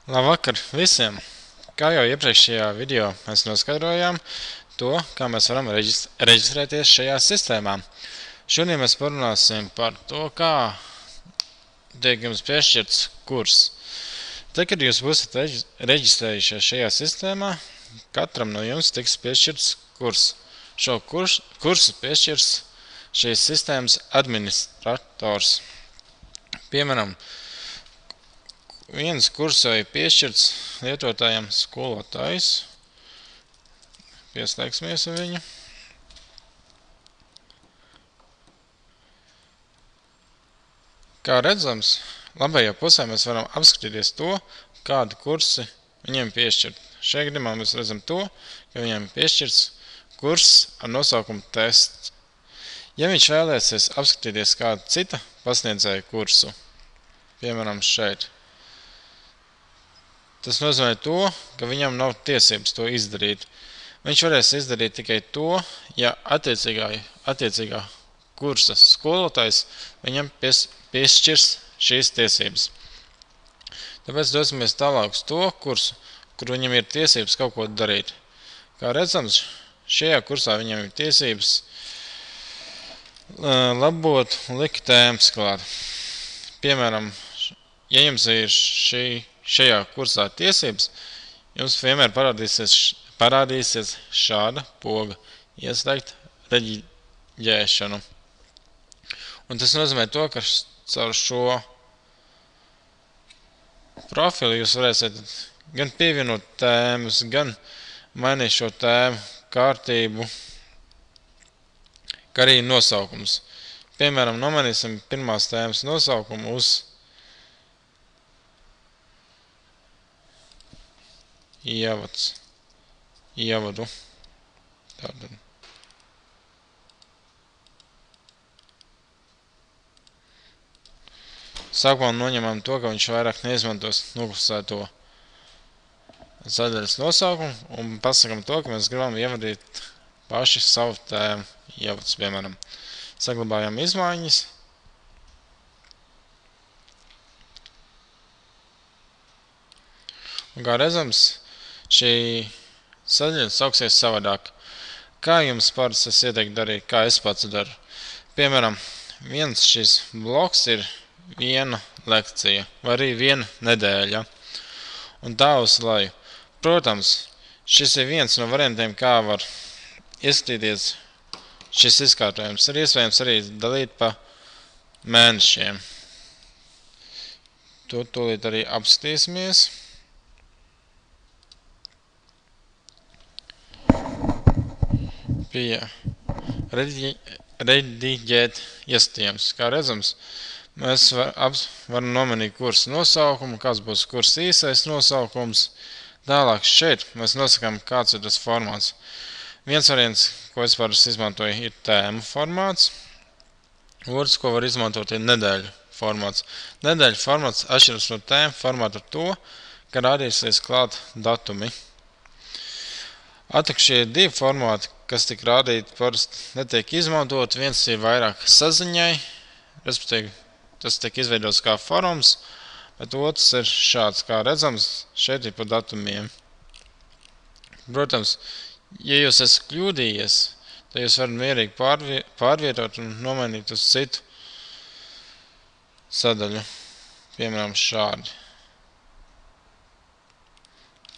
Labvakar visiem! Kā jau iepriekšējā video mēs noskaidrojām to, kā mēs varam reģistrēties šajā sistēmā. Šodien mēs parunāsim par to, kā tiek jums piešķirts kurs. Tad, kad jūs būsiet reģistrējušies šajā sistēmā, katram no jums tiks piešķirts kurs. Šo kursu piešķirs šīs sistēmas administrators. Piemēram, viens kurs jau ir piešķirts lietotājam skolotājs. Pieslēgsimies viņu. Kā redzams, labajā pusē mēs varam apskatīties to, kādu kursi viņiem piešķirt. Šajā gadījumā mēs redzam to, ka viņiem piešķirts kurs ar nosaukumu tests. Ja viņš vēlēsies apskatīties kādu cita pasniedzēju kursu, piemēram šeit, tas nozīmē to, ka viņam nav tiesības to izdarīt. Viņš varēs izdarīt tikai to, ja attiecīgā kursa skolotājs viņam piešķirs šīs tiesības. Tāpēc dosimies tālāk uz to kursu, kur viņam ir tiesības kaut ko darīt. Kā redzams, šajā kursā viņam ir tiesības labot un likt tēmas klāt. Piemēram, ja jums ir šajā kursā tiesības, jums vienmēr parādīsies šāda poga ieslēgt reģistrēšanu. Un tas nozīmē to, ka caur šo profilu jūs varēsiet gan pievienot tēmas, gan mainīt šo tēmu kārtību, kā arī nosaukums. Piemēram, nomainīsim pirmās tēmas nosaukumu uz ievadu. Tātad. Sākumā noņemam to, ka viņš vairāk neizmantos noklusēto sadaļas nosaukumu un pasakam to, ka mēs gribam ievadīt paši savu tēmu ievads, piemēram. Saglabājam izmaiņas. Un kā redzams, šī sadaļa sauksies savādāk. Kā jums parasti es ieteiktu darīt, kā es pats daru? Piemēram, viens šis bloks ir viena lekcija, vai arī viena nedēļa. Un tā uz leju. Protams, šis ir viens no variantiem, kā var izskatīties šis izkārtojums. Ir iespējams arī dalīt pa mēnešiem. To tūlīt arī apskatīsimies. Pie rediģēt ieskatījums. Kā redzams, mēs varam nomainīt kursa nosaukumu, kāds būs kursa īsais nosaukums. Tālāk šeit mēs nosakām, kāds ir tas formāts. Viens variants, ko es parasti izmantoju, ir tēmu formāts. Otrs, ko var izmantot, ir nedēļu formāts. Nedēļu formāts atšķiras no tēmu formātu ar to, ka rādīsies klāt datumi. Atak šie divi formāti, kas tik rādīti, parasti netiek izmantot. Viens ir vairāk saziņai, respektīvi tas tiek izveidots kā forums, bet otrs ir šāds, kā redzams, šeit ir pa datumiem. Protams, ja jūs esat kļūdījies, tad jūs varat mierīgi pārvietot un nomainīt uz citu sadaļu. Piemēram, šādi.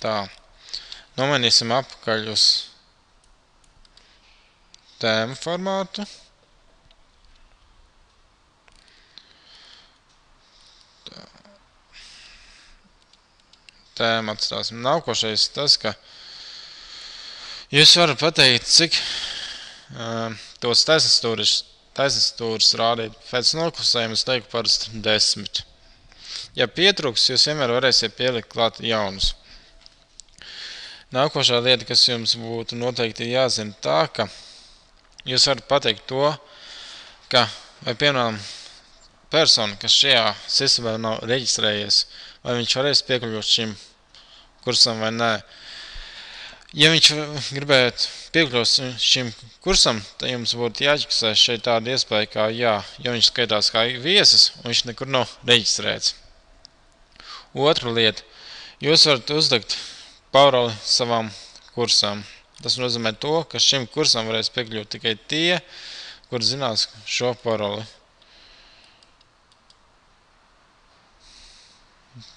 Tā. Nomainīsim apakaļ uz tēmu formātu. Tēmu atstāsim. Nākošais tas, ka jūs varat pateikt, cik tos taisnstūrus rādīt. Pēc noklusējuma es teiktu parasti 10. Ja pietrūks, jūs vienmēr varēsiet pielikt klāt jaunus. Nākošā lieta, kas jums būtu noteikti jāzina tā, ka jūs varat pateikt to, ka, vai piemēram, persona, kas šajā sistēmā nav reģistrējies, vai viņš varēs piekļūt šim kursam vai nē. Ja viņš gribētu piekļūt šim kursam, tad jums būtu jāķiksē šeit tāda iespēja kā jā, jo viņš skaitās kā viesis un viņš nekur nav reģistrēts. Otra lieta, Jūs varat uzlikt paroli savam kursam. Tas nozīmē to, ka šim kursam varēs piekļūt tikai tie, kur zinās šo paroli.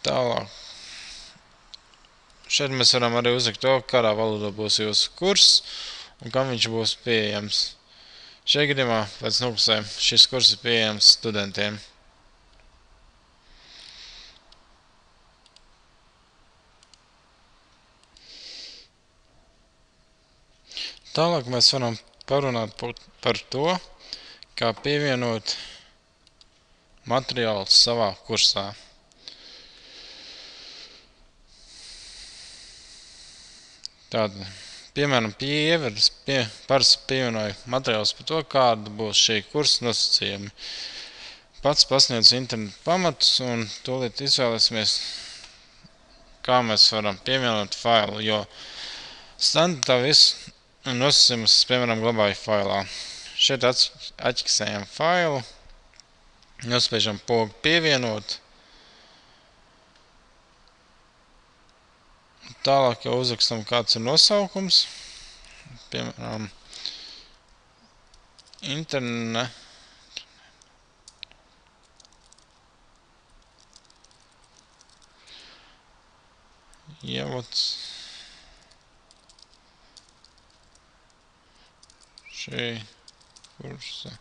Tālāk. Šeit mēs varam arī uzlikt to, kādā valodā būs jūsu kurs un kam viņš būs pieejams. Šajā gadījumā pēc noklusēm šis kurs ir pieejams studentiem. Tālāk mēs varam parunāt par to, kā pievienot materiālus savā kursā. Tātad, piemēram, parasti pievienoju materiālus par to, kāda būs šī kursa nosacījumi. Pats pasniedzu internetu pamatus un tūlīt izvēlēsimies, kā mēs varam pievienot failu, jo standartā visu nosacījumus, piemēram, glabāju failā. Šeit atķiksējam failu, nospiežam pogu pievienot. Tālāk jau uzrakstam, kāds ir nosaukums. Piemēram, internet. Ievads. Šī kursa.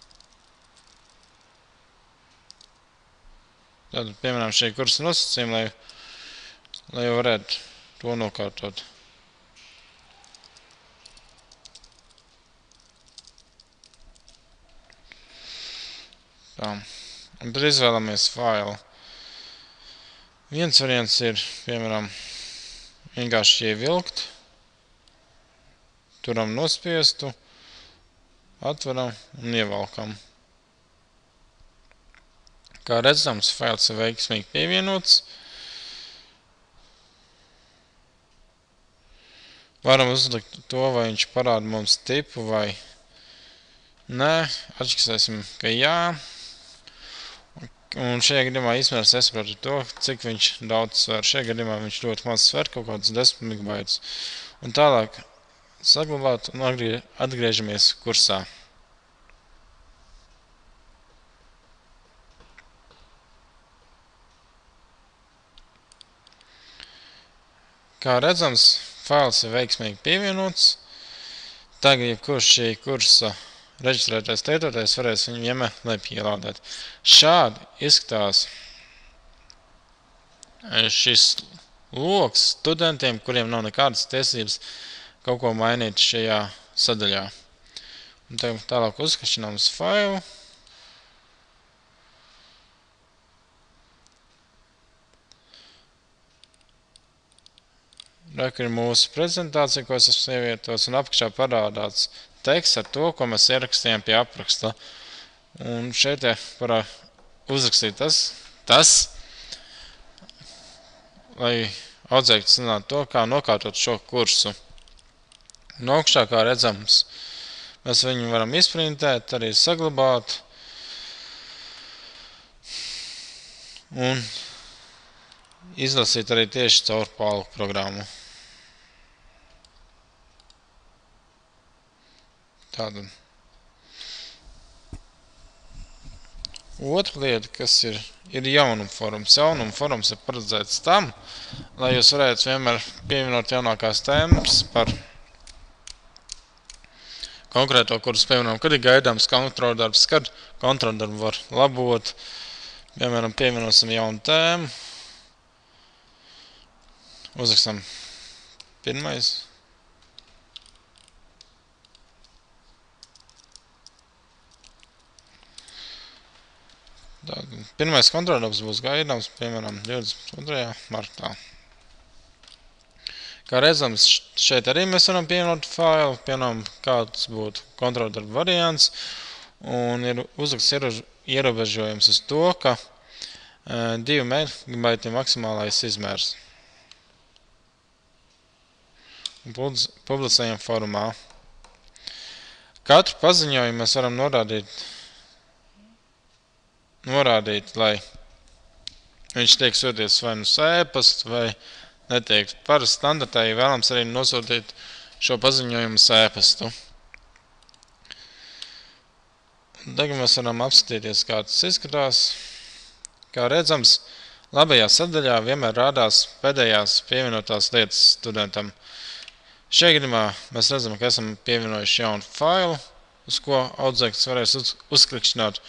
Tātad, piemēram, šī kursa nosacījumi, lai jau varētu to nokārtot. Tā. Un tad izvēlamies failu. Viens variants ir, piemēram, vienkārši ievilkt, turam nospiestu, atveram un ievalkam. Kā redzams, fails ir veiksmīgi pievienots. Varam uzlikt to, vai viņš parāda mums tipu vai nē. Atšķirsēsim, ka jā. Un šajā gadījumā īstenībā es nesaprotu to, cik viņš daudz sver. Šajā gadījumā viņš ļoti maz sver, kaut kāds 10 megabaitus. Un tālāk saglabāt un atgriežamies kursā. Kā redzams, fails ir veiksmīgi pievienots. Tagad, jebkurš šī kursa reģistrētais lietotājs varēs viņu vienmēr pielādēt. Šādi izskatās šis loks studentiem, kuriem nav nekādas tiesības kaut ko mainīt šajā sadaļā. Un tālāk uzskašinām uz failu. Reka ir mūsu prezentācija, ko es esmu ievietots, un apakšā parādāts teksts ar to, ko mēs ierakstījām pie apraksta. Un šeit var uzrakstīt tas, lai audzēkļi zinātu to, kā nokārtot šo kursu. Un augšā, kā redzams, mēs viņu varam izprintēt, arī saglabāt. Un izlasīt arī tieši caur PALU programmu. Tātad. Otra lieta, kas ir jaunuma forums. Jaunuma forums ir paredzēts tam, lai jūs varētu vienmēr pievienot jaunākās tēmas par konkrēto kursu, piemēram, kad ir gaidāms kontroldarbs, kad kontroldarbu var labot. Piemēram, pievienosim jaunu tēmu. Uzrakstam pirmais. Pirmais kontroldarbs būs gaidāms, piemēram, 22. martā. Kā redzams, šeit arī mēs varam pievienot failu, piemēram, kāds būtu kontroldarba variants, un ir uzraksts ierobežojums uz to, ka 2 megabaiti ir maksimālais izmērs. Publicējam forumā. Katru paziņojumu mēs varam norādīt, lai viņš tiek sūtīts vai nu e-pastu vai netiek. Par standartai vēlams arī nosūtīt šo paziņojumu e-pastu. Tagad mēs varam apskatīties, kā tas izskatās. Kā redzams, labajā sadaļā vienmēr rādās pēdējās pievienotās lietas studentam. Šajā gadījumā mēs redzam, ka esam pievienojuši jaunu failu, uz ko audzēknis varēs uzklikšķināt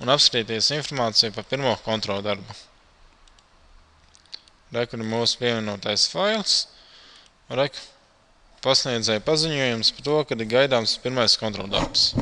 un apskatīties informāciju par pirmo kontrolu darbu. Reku ir mūsu pievienotais fails, reku pasniedzēja paziņojums par to, kad ir gaidāms pirmais kontrolu darbs.